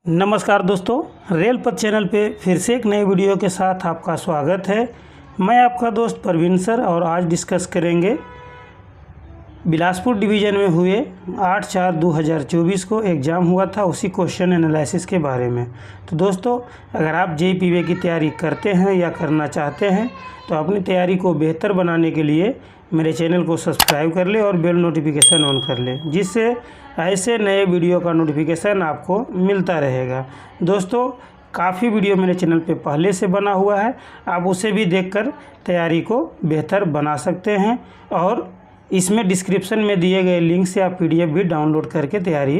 नमस्कार दोस्तों, रेल पथ चैनल पे फिर से एक नए वीडियो के साथ आपका स्वागत है। मैं आपका दोस्त प्रवीण सर और आज डिस्कस करेंगे बिलासपुर डिवीज़न में हुए 8/4/2024 को एग्ज़ाम हुआ था, उसी क्वेश्चन एनालिसिस के बारे में। तो दोस्तों, अगर आप जेईई पीवे की तैयारी करते हैं या करना चाहते हैं तो अपनी तैयारी को बेहतर बनाने के लिए मेरे चैनल को सब्सक्राइब कर ले और बेल नोटिफिकेशन ऑन कर ले, जिससे ऐसे नए वीडियो का नोटिफिकेशन आपको मिलता रहेगा। दोस्तों, काफ़ी वीडियो मेरे चैनल पे पहले से बना हुआ है, आप उसे भी देखकर तैयारी को बेहतर बना सकते हैं और इसमें डिस्क्रिप्शन में दिए गए लिंक से आप पीडीएफ भी डाउनलोड करके तैयारी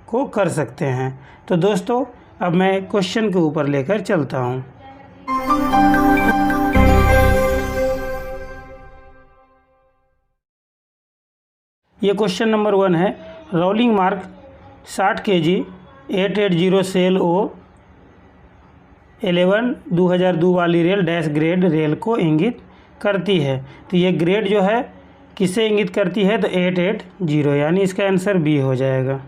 को कर सकते हैं। तो दोस्तों, अब मैं क्वेश्चन के ऊपर लेकर चलता हूँ। ये क्वेश्चन नंबर 1 है। रोलिंग मार्क 60 kg 880 सेल ओ 11 2002 वाली रेल डैश ग्रेड रेल को इंगित करती है। तो ये ग्रेड जो है किसे इंगित करती है? तो 880, यानी इसका आंसर बी हो जाएगा।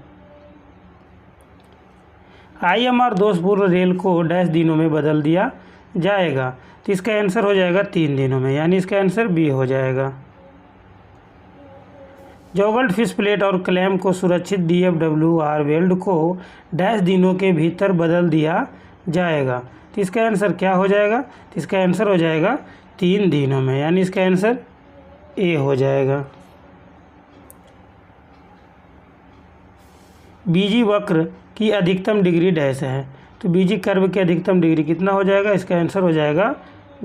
आईएमआर दोषपूर्ण रेल को डैश दिनों में बदल दिया जाएगा। तो इसका आंसर हो जाएगा 3 दिनों में, यानी इसका आंसर बी हो जाएगा। जॉगल्ड फिश प्लेट और क्लैम को सुरक्षित DFWR वेल्ड को डैश दिनों के भीतर बदल दिया जाएगा। तो इसका आंसर क्या हो जाएगा? तो इसका आंसर हो जाएगा 3 दिनों में, यानी इसका आंसर ए हो जाएगा। बीजी वक्र की अधिकतम डिग्री डैश है। तो बीजी कर्व की अधिकतम डिग्री कितना हो जाएगा? इसका आंसर हो जाएगा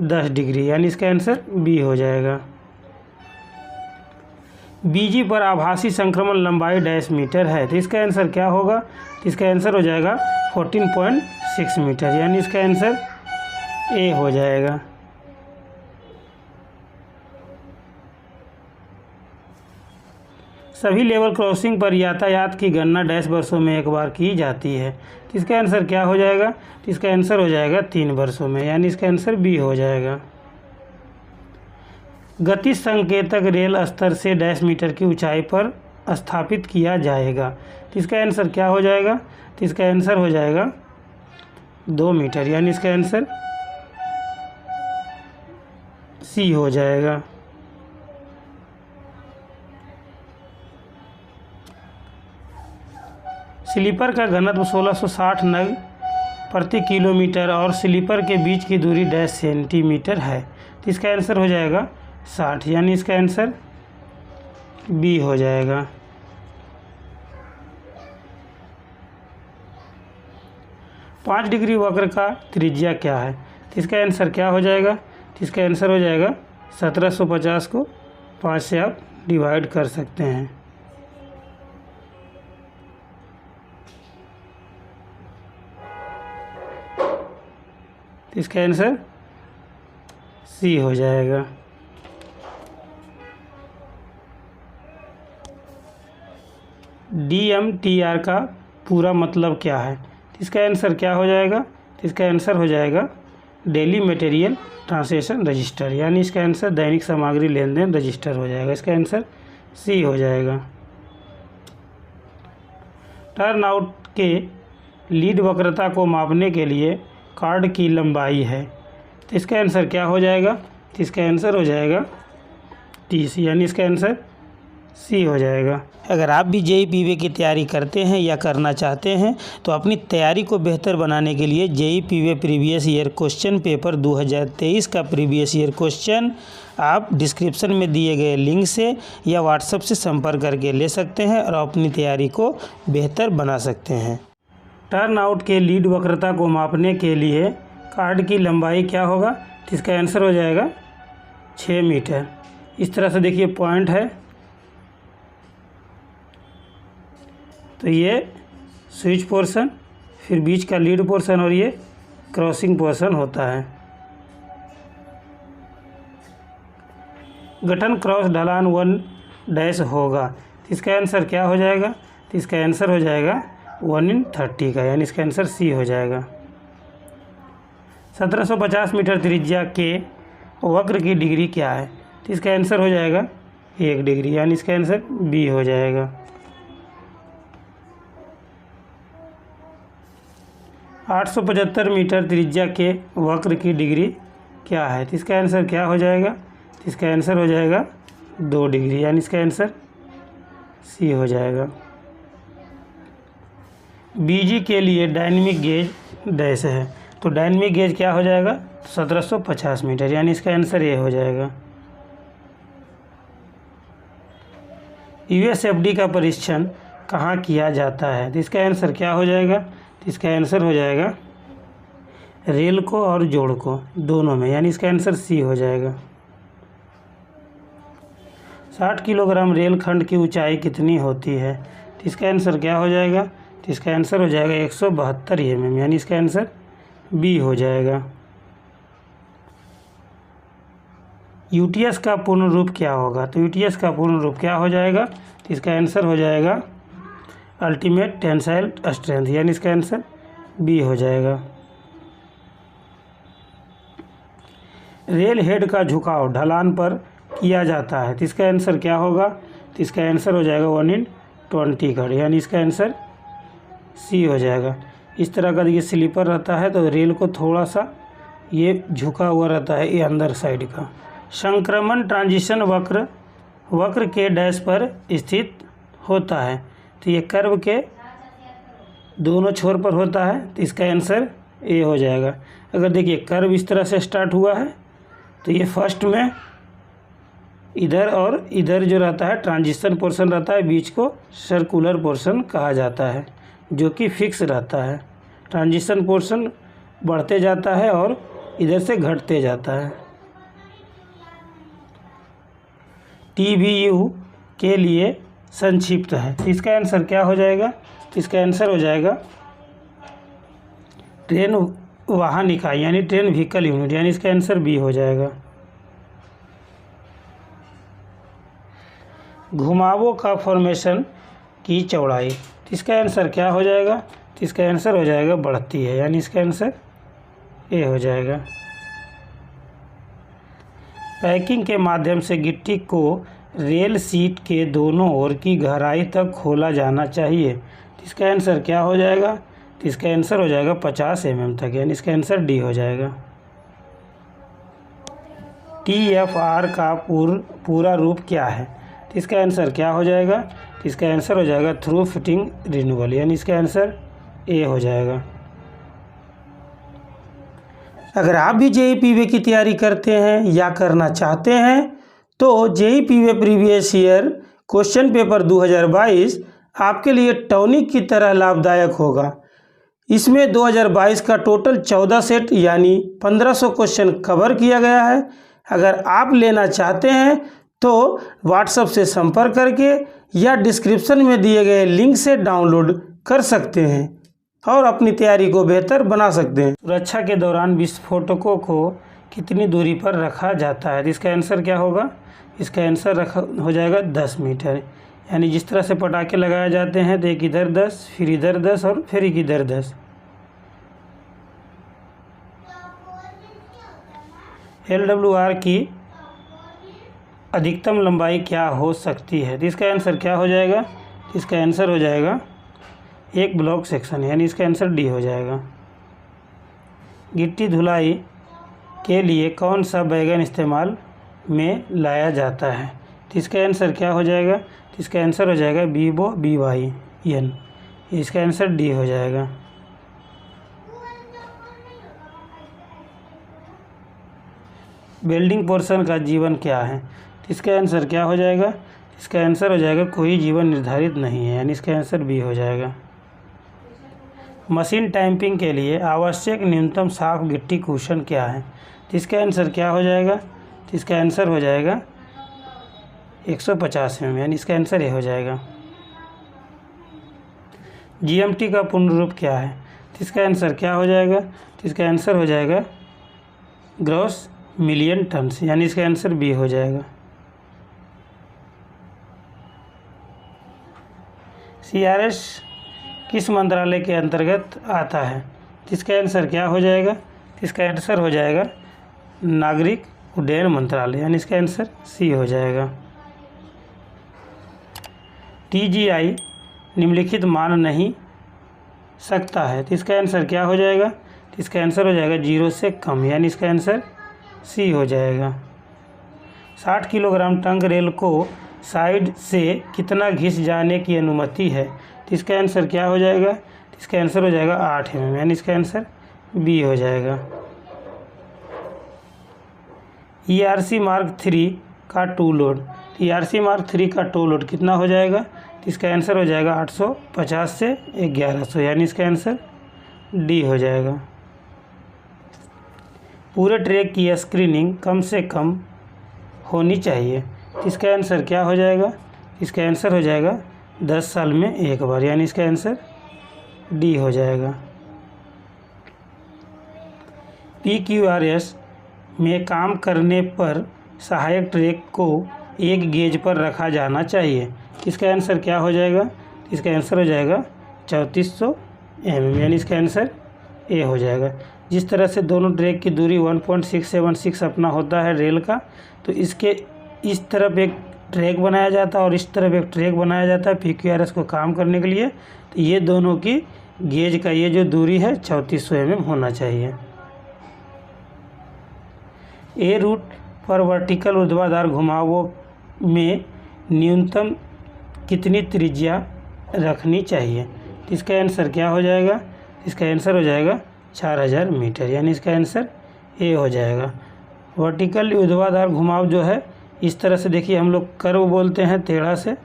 10 डिग्री, यानी इसका आंसर बी हो जाएगा। बीजी पर आभासी संक्रमण लंबाई डैश मीटर है। तो इसका आंसर क्या होगा? तो इसका आंसर हो जाएगा 14.6 मीटर, यानी इसका आंसर ए हो जाएगा। सभी लेवल क्रॉसिंग पर यातायात की गणना डैश वर्षों में एक बार की जाती है। तो इसका आंसर क्या हो जाएगा? तो इसका आंसर हो जाएगा 3 वर्षों में, यानी इसका आंसर बी हो जाएगा। गति संकेतक रेल स्तर से डैश मीटर की ऊंचाई पर स्थापित किया जाएगा। तो इसका आंसर क्या हो जाएगा? तो इसका आंसर हो जाएगा 2 मीटर, यानी इसका आंसर सी हो जाएगा। स्लीपर का घनत्व 1660 नग प्रति किलोमीटर और स्लीपर के बीच की दूरी डैश सेंटीमीटर है। तो इसका आंसर हो जाएगा 60, यानी इसका आंसर बी हो जाएगा। पाँच डिग्री वक्र का त्रिज्या क्या है? तो इसका आंसर क्या हो जाएगा? तो इसका आंसर हो जाएगा 1750 को 5 से आप डिवाइड कर सकते हैं। तो इसका आंसर सी हो जाएगा। DMTR का पूरा मतलब क्या है? तो इसका आंसर क्या हो जाएगा? तो इसका आंसर हो जाएगा डेली मटेरियल ट्रांसलेशन रजिस्टर, यानी इसका आंसर दैनिक सामग्री लेन देन रजिस्टर हो जाएगा। इसका आंसर सी हो जाएगा। टर्न आउट के लीड वक्रता को मापने के लिए कार्ड की लंबाई है। तो इसका आंसर क्या हो जाएगा? तो इसका आंसर हो जाएगा 30, यानी इसका आंसर सी हो जाएगा। अगर आप भी जेईई पीवे की तैयारी करते हैं या करना चाहते हैं तो अपनी तैयारी को बेहतर बनाने के लिए जेईई पीवे प्रीवियस ईयर क्वेश्चन पेपर 2023 का प्रीवियस ईयर क्वेश्चन आप डिस्क्रिप्शन में दिए गए लिंक से या व्हाट्सएप से संपर्क करके ले सकते हैं और अपनी तैयारी को बेहतर बना सकते हैं। टर्न आउट के लीड वक्रता को मापने के लिए कार्ड की लंबाई क्या होगा? तो इसका आंसर हो जाएगा 6 मीटर। इस तरह से देखिए पॉइंट है, तो ये स्विच पोर्शन, फिर बीच का लीड पोर्शन और ये क्रॉसिंग पोर्शन होता है। गठन क्रॉस ढलान 1 डैश होगा। तो इसका आंसर क्या हो जाएगा? तो इसका आंसर हो जाएगा 1/30 का, यानी इसका आंसर सी हो जाएगा। 1750 मीटर त्रिज्या के वक्र की डिग्री क्या है? तो इसका आंसर हो जाएगा 1 डिग्री, यानी इसका आंसर बी हो जाएगा। 875 मीटर त्रिज्या के वक्र की डिग्री क्या है? तो इसका आंसर क्या हो जाएगा? तो इसका आंसर हो जाएगा 2 डिग्री, यानी इसका आंसर सी हो जाएगा। बीजी के लिए डायनेमिक गेज डैश है, तो डायनेमिक गेज क्या हो जाएगा? 1750 मीटर, यानी इसका आंसर ये हो जाएगा। यूएसएफडी का परीक्षण कहाँ किया जाता है? तो इसका आंसर क्या हो जाएगा? तो इसका आंसर हो जाएगा रेल को और जोड़ को दोनों में, यानी इसका आंसर सी हो जाएगा। 60 किलोग्राम रेल खंड की ऊंचाई कितनी होती है? तो इसका आंसर क्या हो जाएगा? तो इसका आंसर हो जाएगा 172 mm, यानी इसका आंसर बी हो जाएगा। यूटीएस का पूर्ण रूप क्या होगा? तो यूटीएस का पूर्ण रूप क्या हो जाएगा? तो इसका आंसर हो जाएगा अल्टीमेट टेंसाइल स्ट्रेंथ, यानी इसका आंसर बी हो जाएगा। रेल हेड का झुकाव ढलान पर किया जाता है, तो इसका आंसर क्या होगा? तो इसका आंसर हो जाएगा 1/20 का, यानी इसका आंसर सी हो जाएगा। इस तरह का ये स्लीपर रहता है, तो रेल को थोड़ा सा ये झुका हुआ रहता है, ये अंदर साइड का। संक्रमण ट्रांजिशन वक्र के डैश पर स्थित होता है, तो ये कर्व के दोनों छोर पर होता है, तो इसका आंसर ए हो जाएगा। अगर देखिए कर्व इस तरह से स्टार्ट हुआ है, तो ये फर्स्ट में इधर और इधर जो रहता है ट्रांजिशन पोर्शन रहता है, बीच को सर्कुलर पोर्शन कहा जाता है, जो कि फिक्स रहता है। ट्रांजिशन पोर्शन बढ़ते जाता है और इधर से घटते जाता है। TBU के लिए संक्षिप्त है, इसका आंसर क्या हो जाएगा? तो इसका आंसर हो जाएगा ट्रेन वाहन इकाई, यानी ट्रेन व्हीकल यूनिट, यानी इसका आंसर बी हो जाएगा। घुमावों का फॉर्मेशन की चौड़ाई, तो इसका आंसर क्या हो जाएगा? तो इसका आंसर हो जाएगा बढ़ती है, यानी इसका आंसर ए हो जाएगा। पैकिंग के माध्यम से गिट्टी को रेल सीट के दोनों ओर की गहराई तक खोला जाना चाहिए, तो इसका आंसर क्या हो जाएगा? तो इसका आंसर हो जाएगा 50 mm तक, यानी इसका आंसर डी हो जाएगा। TFR का पूरा रूप क्या है? तो इसका आंसर क्या हो जाएगा? तो इसका आंसर हो जाएगा थ्रू फिटिंग रिन्यूअल, यानी इसका आंसर ए हो जाएगा। अगर आप भी जेईई पीवे की तैयारी करते हैं या करना चाहते हैं, तो जेईई पीवे प्रीवियस ईयर क्वेश्चन पेपर 2022 आपके लिए टॉनिक की तरह लाभदायक होगा। इसमें 2022 का टोटल 14 सेट यानी 1500 क्वेश्चन कवर किया गया है। अगर आप लेना चाहते हैं तो व्हाट्सएप से संपर्क करके या डिस्क्रिप्शन में दिए गए लिंक से डाउनलोड कर सकते हैं और अपनी तैयारी को बेहतर बना सकते हैं। सुरक्षा के दौरान विस्फोटकों को कितनी दूरी पर रखा जाता है? इसका आंसर क्या होगा? इसका आंसर हो जाएगा 10 मीटर, यानी जिस तरह से पटाखे लगाए जाते हैं, तो एक इधर 10, फिर इधर 10 और फिर एक इधर 10। LWR की अधिकतम लंबाई क्या हो सकती है? तो इसका आंसर क्या हो जाएगा? इसका आंसर हो जाएगा एक ब्लॉक सेक्शन, यानी इसका आंसर डी हो जाएगा। गिट्टी धुलाई के लिए कौन सा बैगन इस्तेमाल में लाया जाता है? तो इसका आंसर क्या हो जाएगा? तो इसका आंसर हो जाएगा बीबो BYN, इसका आंसर डी हो जाएगा। वेल्डिंग पोर्शन का जीवन क्या है? तो इसका आंसर क्या हो जाएगा? इसका आंसर हो जाएगा कोई जीवन निर्धारित नहीं है, यानी इसका आंसर बी हो जाएगा। मशीन टैंपिंग के लिए आवश्यक न्यूनतम साफ गिट्टी कुशन क्या है? तो इसका आंसर क्या हो जाएगा? तो इसका आंसर हो जाएगा 150 mm, यानी इसका आंसर ये हो जाएगा। GMT का पूर्ण रूप क्या है? तो इसका आंसर क्या हो जाएगा? तो इसका आंसर हो जाएगा ग्रॉस मिलियन टन्स, यानी इसका आंसर बी हो जाएगा। CRS किस मंत्रालय के अंतर्गत आता है? तो इसका आंसर क्या हो जाएगा? इसका आंसर हो जाएगा नागरिक उड्डयन मंत्रालय, यानी इसका आंसर सी हो जाएगा। TGI निम्नलिखित मान नहीं सकता है। तो इसका आंसर क्या हो जाएगा? तो इसका आंसर हो जाएगा 0 से कम, यानी इसका आंसर सी हो जाएगा। 60 किलोग्राम टंग रेल को साइड से कितना घिस जाने की अनुमति है? तो इसका आंसर क्या हो जाएगा? तो इसका आंसर हो जाएगा 8 mm, यानी इसका आंसर बी हो जाएगा। ERC मार्क 3 का टू लोड, ERC मार्क 3 का टू लोड कितना हो जाएगा? तो इसका आंसर हो जाएगा 850 से 1100, यानी इसका आंसर डी हो जाएगा। पूरे ट्रैक की स्क्रीनिंग कम से कम होनी चाहिए। इसका आंसर क्या हो जाएगा? इसका आंसर हो जाएगा 10 साल में एक बार, यानी इसका आंसर डी हो जाएगा। PQRS में काम करने पर सहायक ट्रैक को एक गेज पर रखा जाना चाहिए। इसका आंसर क्या हो जाएगा? इसका आंसर हो जाएगा 3400 mm, यानी इसका आंसर ए हो जाएगा। जिस तरह से दोनों ट्रैक की दूरी 1.676 अपना होता है रेल का, तो इसके इस तरफ एक ट्रैक बनाया जाता है और इस तरफ एक ट्रैक बनाया जाता है PQRS को काम करने के लिए। तो ये दोनों की गेज का ये जो दूरी है 3400 mm होना चाहिए। ए रूट पर वर्टिकल ऊर्ध्वाधर घुमावों में न्यूनतम कितनी त्रिज्या रखनी चाहिए? इसका आंसर क्या हो जाएगा? इसका आंसर हो जाएगा 4000 मीटर, यानी इसका आंसर ए हो जाएगा। वर्टिकल ऊर्ध्वाधर घुमाव जो है इस तरह से, देखिए हम लोग कर्व बोलते हैं टेढ़ा से।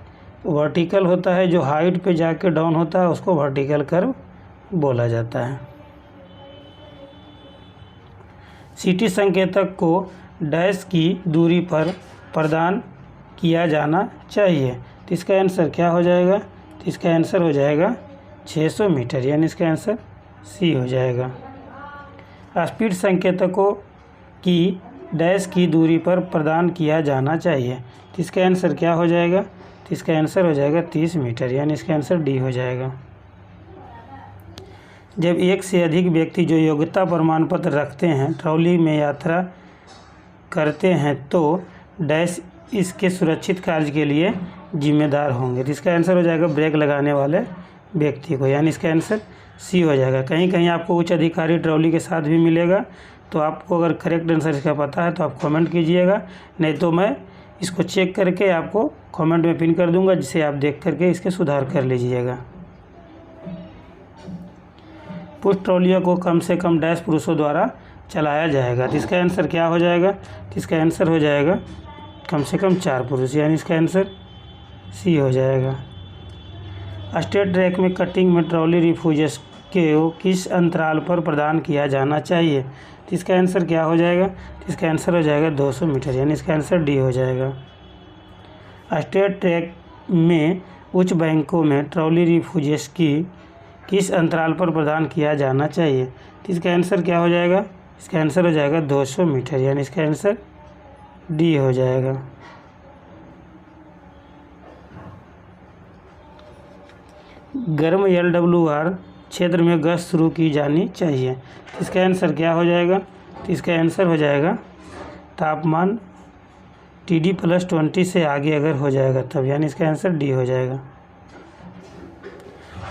वर्टिकल होता है जो हाइट पे जाके डाउन होता है, उसको वर्टिकल कर्व बोला जाता है। सिटी संकेतक को डैश की दूरी पर प्रदान किया जाना चाहिए। तो इसका आंसर क्या हो जाएगा? तो इसका आंसर हो जाएगा 600 मीटर, यानी इसका आंसर सी हो जाएगा। स्पीड संकेतकों की डैश की दूरी पर प्रदान किया जाना चाहिए। तो इसका आंसर क्या हो जाएगा? तो इसका आंसर हो जाएगा 30 मीटर, यानी इसका आंसर डी हो जाएगा। जब एक से अधिक व्यक्ति जो योग्यता प्रमाण पत्र रखते हैं ट्रॉली में यात्रा करते हैं तो डैश इसके सुरक्षित कार्य के लिए जिम्मेदार होंगे। तो इसका आंसर हो जाएगा ब्रेक लगाने वाले व्यक्ति को, यानी इसका आंसर सी हो जाएगा। कहीं कहीं आपको उच्च अधिकारी ट्रॉली के साथ भी मिलेगा, तो आपको अगर करेक्ट आंसर इसका पता है तो आप कमेंट कीजिएगा, नहीं तो मैं इसको चेक करके आपको कमेंट में पिन कर दूंगा, जिसे आप देख करके इसके सुधार कर लीजिएगा। पुश ट्रॉलियों को कम से कम डैश पुरुषों द्वारा चलाया जाएगा। तो इसका आंसर क्या हो जाएगा? तो इसका आंसर हो जाएगा कम से कम 4 पुरुष, यानी इसका आंसर सी हो जाएगा। स्टेट ट्रैक में कटिंग में ट्रॉली रिफ्यूजर्स को किस अंतराल पर प्रदान किया जाना चाहिए? तो इसका आंसर क्या हो जाएगा? तो इसका आंसर हो जाएगा 200 मीटर, यानी इसका आंसर डी हो जाएगा। स्टेट ट्रैक में उच्च बैंकों में ट्रॉली रिफ्यूजर्स की किस अंतराल पर प्रदान किया जाना चाहिए? तो इसका आंसर क्या हो जाएगा? इसका आंसर हो जाएगा 200 मीटर, यानी इसका आंसर डी हो जाएगा। गर्म LWR क्षेत्र में गश्त शुरू की जानी चाहिए। तो इसका आंसर क्या हो जाएगा? तो इसका आंसर हो जाएगा तापमान TD+20 से आगे अगर हो जाएगा तब, यानी इसका आंसर डी हो जाएगा।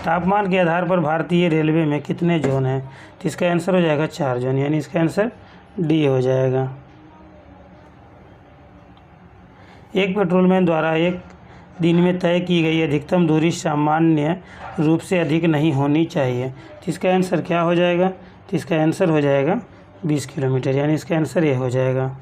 तापमान के आधार पर भारतीय रेलवे में कितने जोन हैं? तो इसका आंसर हो जाएगा 4 जोन, यानी इसका आंसर डी हो जाएगा। एक पेट्रोलमैन द्वारा एक दिन में तय की गई अधिकतम दूरी सामान्य रूप से अधिक नहीं होनी चाहिए। तो इसका आंसर क्या हो जाएगा? तो इसका आंसर हो जाएगा 20 किलोमीटर, यानी इसका आंसर ये हो जाएगा।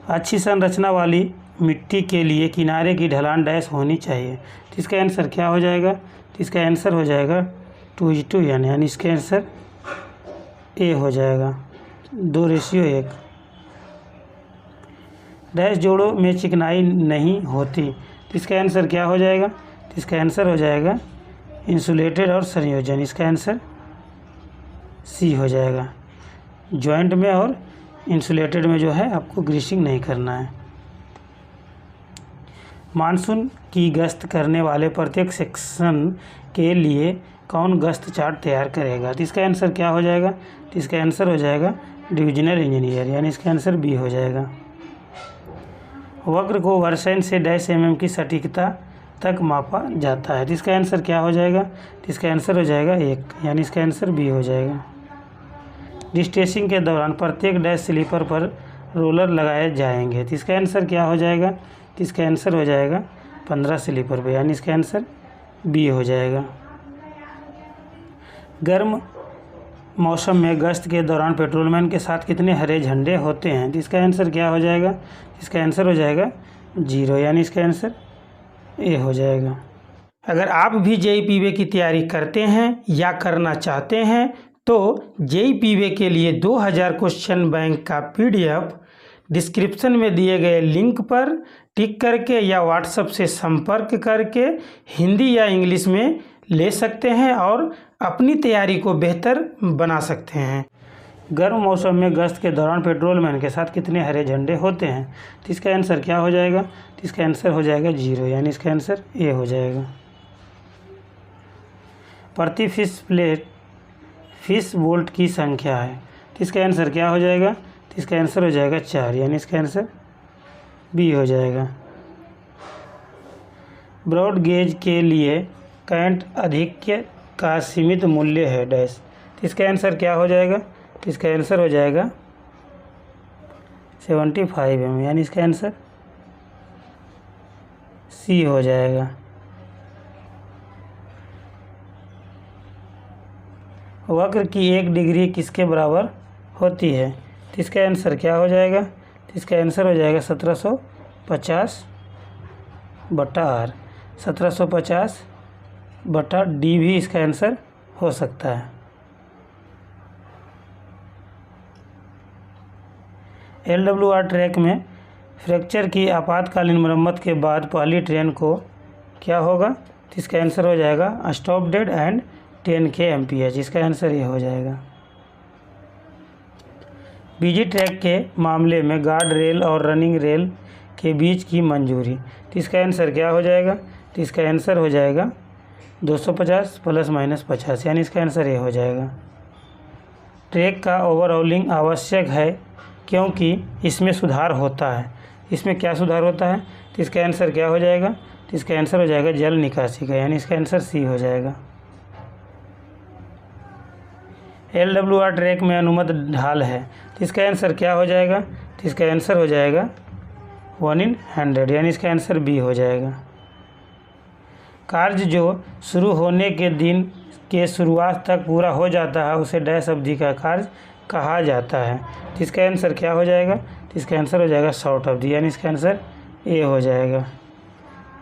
अच्छी संरचना वाली मिट्टी के लिए किनारे की ढलान डैश होनी चाहिए। तो इसका आंसर क्या हो जाएगा? तो इसका आंसर हो जाएगा 2:1, यानी इसका आंसर ए हो जाएगा, 2:1। डैश जोड़ों में चिकनाई नहीं होती। तो इसका आंसर क्या हो जाएगा? तो इसका आंसर हो जाएगा इंसुलेटेड और संयोजन, इसका आंसर सी हो जाएगा। जॉइंट में और इंसुलेटेड में जो है आपको ग्रीसिंग नहीं करना है। मानसून की गश्त करने वाले प्रत्येक सेक्शन के लिए कौन गश्त चार्ट तैयार करेगा? तो इसका आंसर क्या हो जाएगा? तो इसका आंसर हो जाएगा डिविजनल इंजीनियर, यानी इसका आंसर बी हो जाएगा। वक्र को वर्षन से डैश mm की सटीकता तक मापा जाता है। तो इसका आंसर क्या हो जाएगा? तो इसका आंसर हो जाएगा 1, यानी इसका आंसर बी हो जाएगा। डिस्टेसिंग के दौरान प्रत्येक डैश स्लीपर पर रोलर लगाए जाएंगे। तो इसका आंसर क्या हो जाएगा? तो इसका आंसर हो जाएगा 15 स्लीपर पे, यानी इसका आंसर बी हो जाएगा। गर्म मौसम में गश्त के दौरान पेट्रोलमैन के साथ कितने हरे झंडे होते हैं? तो इसका आंसर क्या हो जाएगा? इसका आंसर हो जाएगा 0, यानी इसका आंसर ए हो जाएगा। अगर आप भी जेईई पीवे की तैयारी करते हैं या करना चाहते हैं तो जेईई पीवे के लिए 2000 क्वेश्चन बैंक का PDF डिस्क्रिप्शन में दिए गए लिंक पर टिक करके या व्हाट्सएप से संपर्क करके हिंदी या इंग्लिश में ले सकते हैं और अपनी तैयारी को बेहतर बना सकते हैं। गर्म मौसम में गश्त के दौरान पेट्रोलमैन के साथ कितने हरे झंडे होते हैं? तो इसका आंसर क्या हो जाएगा? तो इसका आंसर हो जाएगा 0, यानी इसका आंसर ए हो जाएगा। प्रति फिश बोल्ट की संख्या है, तो इसका आंसर क्या हो जाएगा? तो इसका आंसर हो जाएगा 4, यानी इसका आंसर बी हो जाएगा। ब्रॉड गेज के लिए करंट आधिक्य का सीमित मूल्य है डैश। तो इसका आंसर क्या हो जाएगा? तो इसका आंसर हो जाएगा 75 mm, यानी इसका आंसर सी हो जाएगा। वक्र की 1 डिग्री किसके बराबर होती है? तो इसका आंसर क्या हो जाएगा? तो इसका आंसर हो जाएगा 1750/r। 1750/d भी इसका आंसर हो सकता है। LWR ट्रैक में फ्रैक्चर की आपातकालीन मरम्मत के बाद पहली ट्रेन को क्या होगा? तो इसका आंसर हो जाएगा स्टॉप डेड एंड 10 kmph। इसका आंसर ये हो जाएगा। बिजी ट्रैक के मामले में गार्ड रेल और रनिंग रेल के बीच की मंजूरी। तो इसका आंसर क्या हो जाएगा? तो इसका आंसर हो जाएगा 250 ± 50, यानी इसका आंसर ये हो जाएगा। ट्रैक का ओवरऑलिंग आवश्यक है क्योंकि इसमें सुधार होता है। इसमें क्या सुधार होता है? तो इसका आंसर क्या हो जाएगा? तो इसका आंसर हो जाएगा जल निकासी का, यानी इसका आंसर सी हो जाएगा। LWR ट्रैक में अनुमत ढाल है, तो इसका आंसर क्या हो जाएगा? तो इसका आंसर हो जाएगा 1 in 100, यानी इसका आंसर बी हो जाएगा। कार्य जो शुरू होने के दिन के शुरुआत तक पूरा हो जाता है उसे डैश अवधि का कार्य कहा जाता है। तो इसका आंसर क्या हो जाएगा? तो इसका आंसर हो जाएगा शॉर्ट अवधि, यानी इसका आंसर ए हो जाएगा।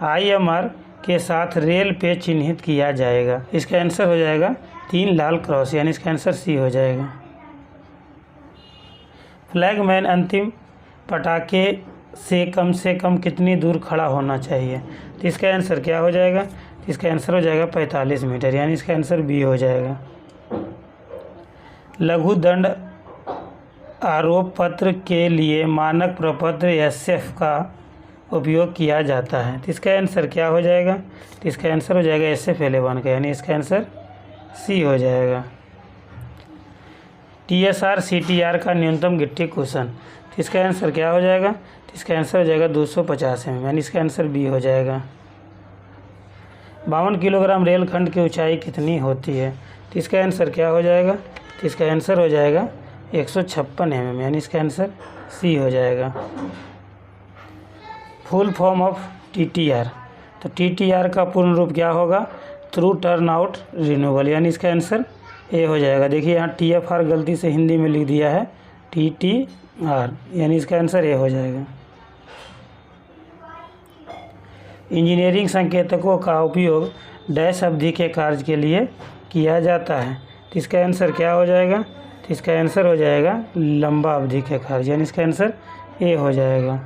IMR के साथ रेल पे चिन्हित किया जाएगा। इसका आंसर हो जाएगा 3 लाल क्रॉस, यानी इसका आंसर सी हो जाएगा। फ्लैगमैन अंतिम पटाखे से कम कितनी दूर खड़ा होना चाहिए? तो इसका आंसर क्या हो जाएगा? तो इसका आंसर हो जाएगा 45 मीटर, यानी इसका आंसर बी हो जाएगा। लघु दंड आरोप पत्र के लिए मानक प्रपत्र SF का उपयोग किया जाता है। तो इसका आंसर क्या हो जाएगा? तो इसका आंसर हो जाएगा SF11 का, यानी इसका आंसर सी हो जाएगा। TSR CTR का न्यूनतम गिट्टी कुशन। तो इसका आंसर क्या हो जाएगा? तो इसका आंसर हो जाएगा 250 mm, यानी इसका आंसर बी हो जाएगा। 52 किलोग्राम रेलखंड की ऊंचाई कितनी होती है? तो इसका आंसर क्या हो जाएगा? तो इसका आंसर हो जाएगा 156 mm, यानी इसका आंसर सी हो जाएगा। Full form of TTR। तो TTR का पूर्ण रूप क्या होगा? थ्रू टर्न आउट रिन्यूअल, यानी इसका आंसर ए हो जाएगा। देखिए यहाँ TFR गलती से हिंदी में लिख दिया है TTR, यानी इसका आंसर ए हो जाएगा। इंजीनियरिंग संकेतकों का उपयोग डैश अवधि के कार्य के लिए किया जाता है। तो इसका आंसर क्या हो जाएगा? तो इसका आंसर हो जाएगा लंबा अवधि के कार्य, यानी इसका आंसर ए हो जाएगा।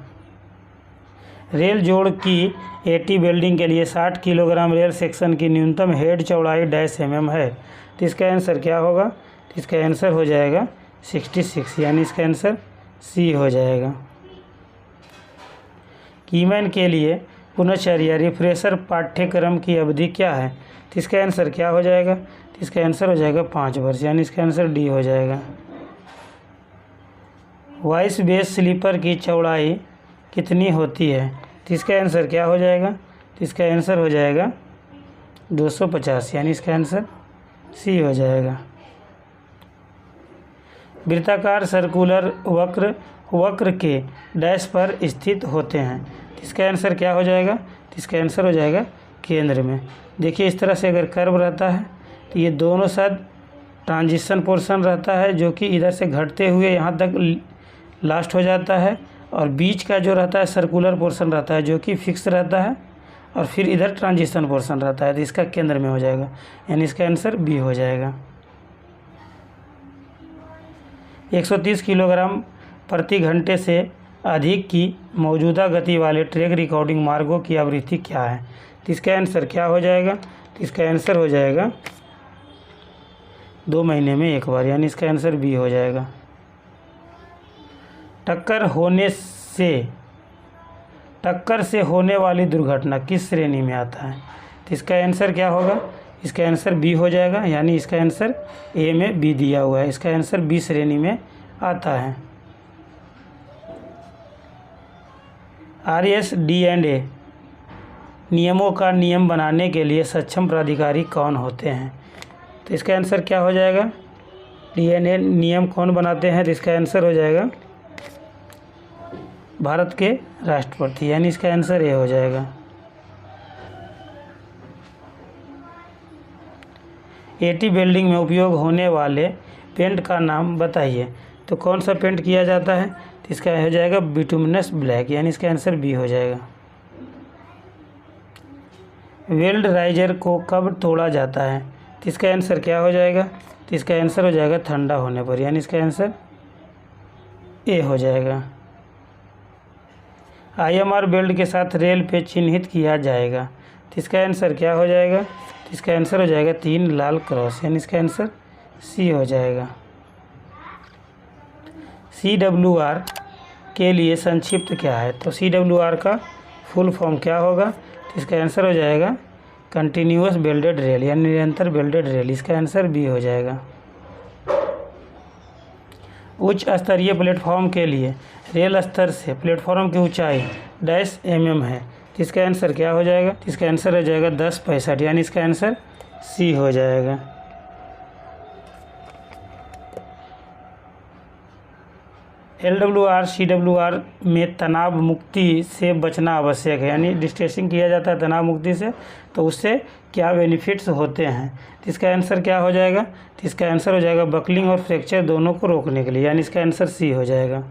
रेल जोड़ की AT वेल्डिंग के लिए 60 किलोग्राम रेल सेक्शन की न्यूनतम हेड चौड़ाई डैश mm है। तो इसका आंसर क्या होगा? तो इसका आंसर हो जाएगा 66, यानी इसका आंसर सी हो जाएगा। कीमैन के लिए पुनश्चर्या रिफ्रेशर पाठ्यक्रम की अवधि क्या है? तो इसका आंसर क्या हो जाएगा? तो इसका आंसर हो जाएगा 5 वर्ष, यानी इसका आंसर डी हो जाएगा। वाइस बेस स्लीपर की चौड़ाई कितनी होती है? तो इसका आंसर क्या हो जाएगा? तो इसका आंसर हो जाएगा 250, यानी इसका आंसर सी हो जाएगा। वृत्ताकार सर्कुलर वक्र के डैश पर स्थित होते हैं, तो इसका आंसर क्या हो जाएगा? तो इसका आंसर हो जाएगा केंद्र में। देखिए इस तरह से अगर कर्व रहता है तो ये दोनों साइड ट्रांजिशन पोर्शन रहता है जो कि इधर से घटते हुए यहाँ तक लास्ट हो जाता है, और बीच का जो रहता है सर्कुलर पोर्शन रहता है जो कि फिक्स रहता है, और फिर इधर ट्रांजिशन पोर्शन रहता है, तो इसका केंद्र में हो जाएगा, यानी इसका आंसर बी हो जाएगा। 130 किलोग्राम प्रति घंटे से अधिक की मौजूदा गति वाले ट्रैक रिकॉर्डिंग मार्गों की आवृत्ति क्या है? तो इसका आंसर क्या हो जाएगा? तो इसका आंसर हो जाएगा 2 महीने में एक बार, यानी इसका आंसर बी हो जाएगा। टक्कर से होने वाली दुर्घटना किस श्रेणी में आता है? तो इसका आंसर क्या होगा? इसका आंसर बी हो जाएगा, यानी इसका आंसर ए में बी दिया हुआ है, इसका आंसर बी श्रेणी में आता है। RSD&A नियमों का नियम बनाने के लिए सक्षम प्राधिकारी कौन होते हैं? तो इसका आंसर क्या हो जाएगा? DNA नियम कौन बनाते हैं? तो इसका आंसर हो जाएगा भारत के राष्ट्रपति, यानी इसका आंसर ए हो जाएगा। AT वेल्डिंग में उपयोग होने वाले पेंट का नाम बताइए। तो कौन सा पेंट किया जाता है? तो इसका हो जाएगा बिटुमिनस ब्लैक, यानी इसका आंसर बी हो जाएगा। वेल्ड राइजर को कब तोड़ा जाता है? तो इसका आंसर क्या हो जाएगा? तो इसका आंसर हो जाएगा ठंडा होने पर, यानी इसका आंसर ए हो जाएगा। IMR बेल्ट के साथ रेल पे चिन्हित किया जाएगा, तो इसका आंसर क्या हो जाएगा? तो इसका आंसर हो जाएगा 3 लाल क्रॉस, यानी इसका आंसर सी हो जाएगा। CWR के लिए संक्षिप्त क्या है? तो CWR का फुल फॉर्म क्या होगा? तो इसका आंसर हो जाएगा कंटिन्यूअस बेल्टेड रेल, यानी निरंतर बेल्टेड रेल, इसका आंसर बी हो जाएगा। उच्च स्तरीय प्लेटफॉर्म के लिए रेल स्तर से प्लेटफॉर्म की ऊंचाई डैश mm है, तो इसका आंसर क्या हो जाएगा? तो इसका आंसर हो जाएगा 10.65, यानी इसका आंसर सी हो जाएगा। LWR CWR में तनाव मुक्ति से बचना आवश्यक है, यानी डिस्ट्रेसिंग किया जाता है तनाव मुक्ति से, तो उससे क्या बेनिफिट्स होते हैं? तो इसका आंसर क्या हो जाएगा? तो इसका आंसर हो जाएगा बकलिंग और फ्रैक्चर दोनों को रोकने के लिए, यानी इसका आंसर सी हो जाएगा।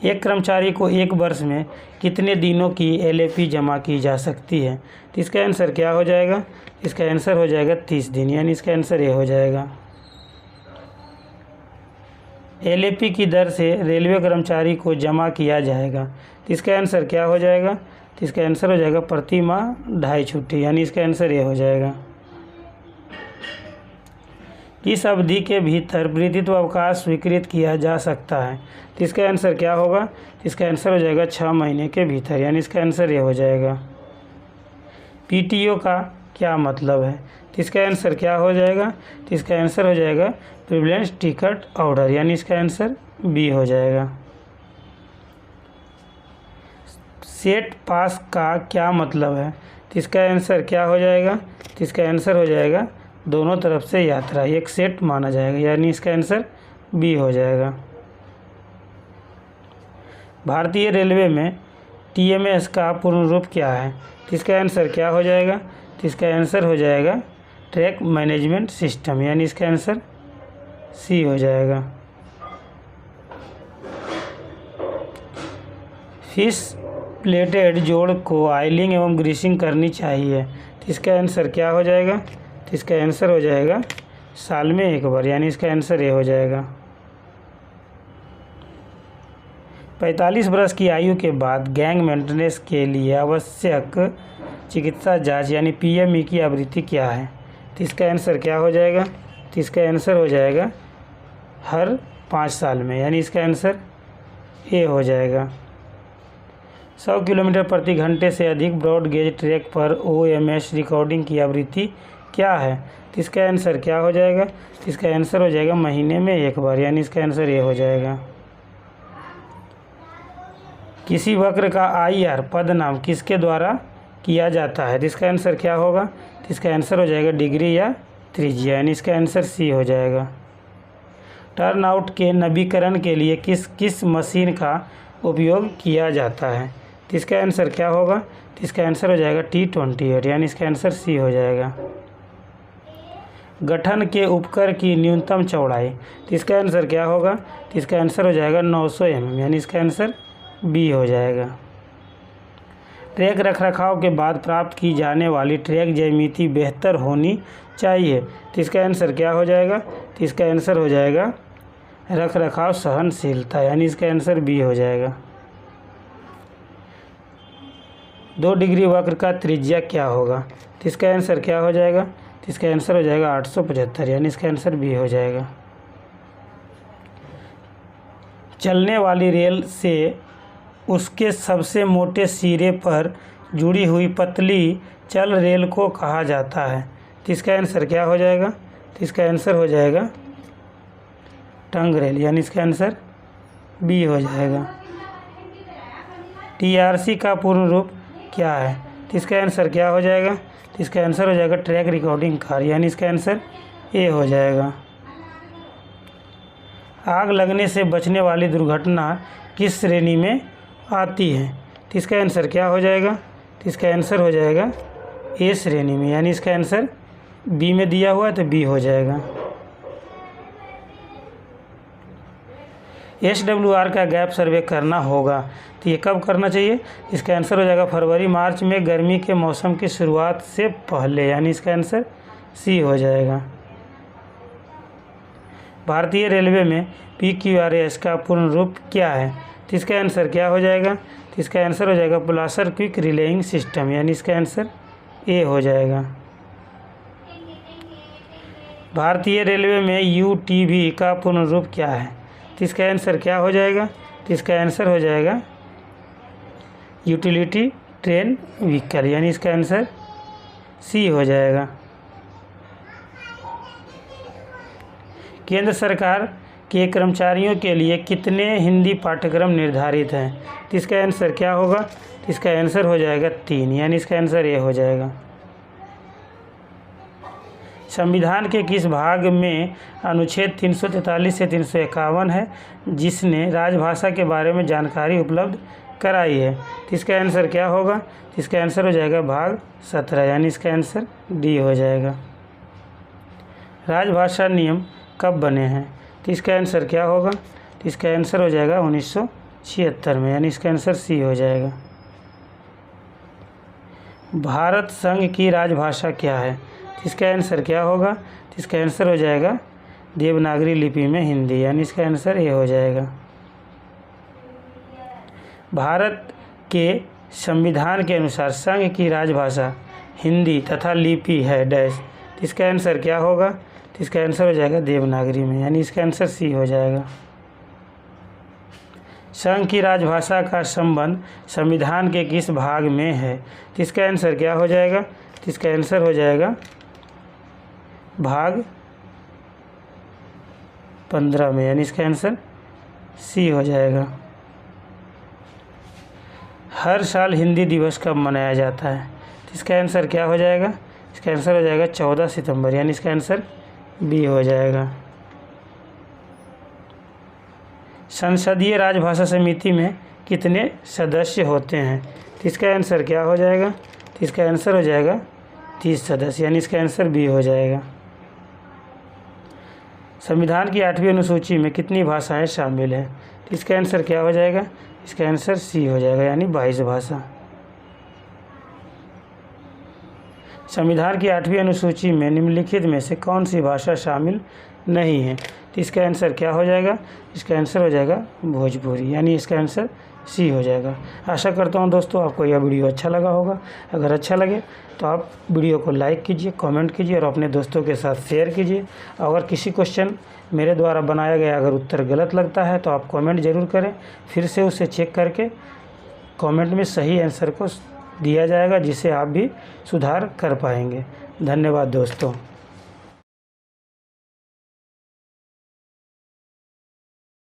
एक कर्मचारी को एक वर्ष में कितने दिनों की LAP जमा की जा सकती है? तो इसका आंसर क्या हो जाएगा? इसका आंसर हो जाएगा 30 दिन, यानी इसका आंसर ए हो जाएगा। LAP की दर से रेलवे कर्मचारी को जमा किया जाएगा, तो इसका आंसर क्या हो जाएगा? तो इसका आंसर हो जाएगा प्रति माह 2.5 छुट्टी, यानी इसका आंसर ये हो जाएगा। किस अवधि के भीतर वृत्तित्व अवकाश स्वीकृत किया जा सकता है? तो इसका आंसर क्या होगा? तो इसका आंसर हो जाएगा 6 महीने के भीतर, यानी इसका आंसर ये हो जाएगा। PTO का क्या मतलब है? तो इसका आंसर क्या हो जाएगा? तो इसका आंसर हो जाएगा प्रिविलेंस टिकट ऑर्डर, यानी इसका आंसर बी हो जाएगा। सेट पास का क्या मतलब है? तो इसका आंसर क्या हो जाएगा? तो इसका आंसर हो जाएगा दोनों तरफ से यात्रा, एक सेट माना जाएगा, यानी इसका आंसर बी हो जाएगा। भारतीय रेलवे में TMS का पूर्ण रूप क्या है? तो इसका आंसर क्या हो जाएगा? तो इसका आंसर हो जाएगा ट्रैक मैनेजमेंट सिस्टम, यानी इसका आंसर सी हो जाएगा। फिश प्लेटेड जोड़ को ऑयलिंग एवं ग्रीसिंग करनी चाहिए, तो इसका आंसर क्या हो जाएगा? तो इसका आंसर हो जाएगा साल में एक बार, यानी इसका आंसर ये हो जाएगा। 45 वर्ष की आयु के बाद गैंग मेंटेनेंस के लिए आवश्यक चिकित्सा जांच यानी PME की आवृत्ति क्या है? तो इसका आंसर क्या हो जाएगा? तो इसका आंसर हो जाएगा हर 5 साल में, यानी इसका आंसर ए हो जाएगा। 100 किलोमीटर प्रति घंटे से अधिक ब्रॉड गेज ट्रैक पर OMS रिकॉर्डिंग की आवृत्ति क्या है? तो इसका आंसर क्या हो जाएगा? तो इसका आंसर हो जाएगा महीने में एक बार, यानी इसका आंसर ये हो जाएगा। किसी वक्र का IR पदनाम किसके द्वारा किया जाता है? तो इसका आंसर क्या होगा? तो इसका आंसर हो जाएगा डिग्री या त्रिज्या, यानी इसका आंसर सी हो जाएगा। टर्न आउट के नवीकरण के लिए किस किस मशीन का उपयोग किया जाता है? तो इसका आंसर क्या होगा? तो इसका आंसर हो जाएगा T28, यानी इसका आंसर सी हो जाएगा। गठन के उपकर की न्यूनतम चौड़ाई, तो इसका आंसर क्या होगा? तो इसका आंसर हो जाएगा 900 mm, यानी इसका आंसर बी हो जाएगा। ट्रैक रखरखाव के बाद प्राप्त की जाने वाली ट्रैक ज्यामिति बेहतर होनी चाहिए, तो इसका आंसर क्या हो जाएगा? तो इसका आंसर हो जाएगा रखरखाव सहनशीलता, यानी इसका आंसर बी हो जाएगा। 2 डिग्री वक्र का त्रिज्या क्या होगा? तो इसका आंसर क्या हो जाएगा? तो इसका आंसर हो जाएगा 875, यानी इसका आंसर बी हो जाएगा। चलने वाली रेल से उसके सबसे मोटे सिरे पर जुड़ी हुई पतली चल रेल को कहा जाता है, तो इसका आंसर क्या हो जाएगा? तो इसका आंसर हो जाएगा टंग रेल, यानी इसका आंसर बी हो जाएगा। TRC का पूर्ण रूप क्या है? तो इसका आंसर क्या हो जाएगा? तो इसका आंसर हो जाएगा ट्रैक रिकॉर्डिंग कार, यानी इसका आंसर ए हो जाएगा। आग लगने से बचने वाली दुर्घटना किस श्रेणी में आती है? तो इसका आंसर क्या हो जाएगा? तो इसका आंसर हो जाएगा ए श्रेणी में, यानी इसका आंसर बी में दिया हुआ है तो बी हो जाएगा। SWR का गैप सर्वे करना होगा, तो ये कब करना चाहिए? इसका आंसर हो जाएगा फरवरी मार्च में, गर्मी के मौसम की शुरुआत से पहले, यानी इसका आंसर सी हो जाएगा। भारतीय रेलवे में PQRS का पूर्ण रूप क्या है? तो इसका आंसर क्या हो जाएगा? तो इसका आंसर हो जाएगा पुलासर क्विक रिलेइंग सिस्टम, यानी इसका आंसर ए हो जाएगा। भारतीय रेलवे में UTV का पूर्ण रूप क्या है? तो इसका आंसर क्या हो जाएगा? तो इसका आंसर हो जाएगा यूटिलिटी ट्रेन व्हीकल, यानी इसका आंसर सी हो जाएगा। केंद्र सरकार के कर्मचारियों के लिए कितने हिंदी पाठ्यक्रम निर्धारित हैं? तो इसका आंसर क्या होगा? तो इसका आंसर हो जाएगा 3, यानी इसका आंसर ए हो जाएगा। संविधान के किस भाग में अनुच्छेद 343 से 351 है जिसने राजभाषा के बारे में जानकारी उपलब्ध कराई है? तो इसका आंसर क्या होगा? तो इसका आंसर हो जाएगा भाग 17, यानी इसका आंसर डी हो जाएगा। राजभाषा नियम कब बने हैं? तो इसका आंसर क्या होगा? तो इसका आंसर हो जाएगा 1976 में, यानी इसका आंसर सी हो जाएगा। भारत संघ की राजभाषा क्या है? तो इसका आंसर क्या होगा? तो इसका आंसर हो जाएगा देवनागरी लिपि में हिंदी, यानी इसका आंसर ए हो जाएगा। भारत के संविधान के अनुसार संघ की राजभाषा हिंदी तथा लिपि है डैश, तो इसका आंसर क्या होगा? तो इसका आंसर हो जाएगा देवनागरी में, यानी इसका आंसर सी हो जाएगा। संघ की राजभाषा का संबंध संविधान के किस भाग में है? तो इसका आंसर क्या हो जाएगा? तो इसका आंसर हो जाएगा भाग 15 में, यानी इसका आंसर सी हो जाएगा। हर साल हिंदी दिवस कब मनाया जाता है? तो इसका आंसर क्या हो जाएगा? इसका आंसर हो जाएगा 14 सितंबर, यानी इसका आंसर बी हो जाएगा। संसदीय राजभाषा समिति में कितने सदस्य होते हैं? तो इसका आंसर क्या हो जाएगा? तो इसका आंसर हो जाएगा 30 सदस्य, यानी इसका आंसर बी हो जाएगा। संविधान की 8वीं अनुसूची में कितनी भाषाएं शामिल हैं? तो इसका आंसर क्या हो जाएगा? इसका आंसर सी हो जाएगा, यानी 22 भाषा। संविधान की 8वीं अनुसूची में निम्नलिखित में से कौन सी भाषा शामिल नहीं है? तो इसका आंसर क्या हो जाएगा? इसका आंसर हो जाएगा भोजपुरी, यानी इसका आंसर सी हो जाएगा। आशा करता हूँ दोस्तों आपको यह वीडियो अच्छा लगा होगा। अगर अच्छा लगे तो आप वीडियो को लाइक कीजिए, कमेंट कीजिए और अपने दोस्तों के साथ शेयर कीजिए। अगर किसी क्वेश्चन मेरे द्वारा बनाया गया अगर उत्तर गलत लगता है तो आप कमेंट ज़रूर करें, फिर से उसे चेक करके कमेंट में सही आंसर को दिया जाएगा, जिससे आप भी सुधार कर पाएंगे। धन्यवाद दोस्तों।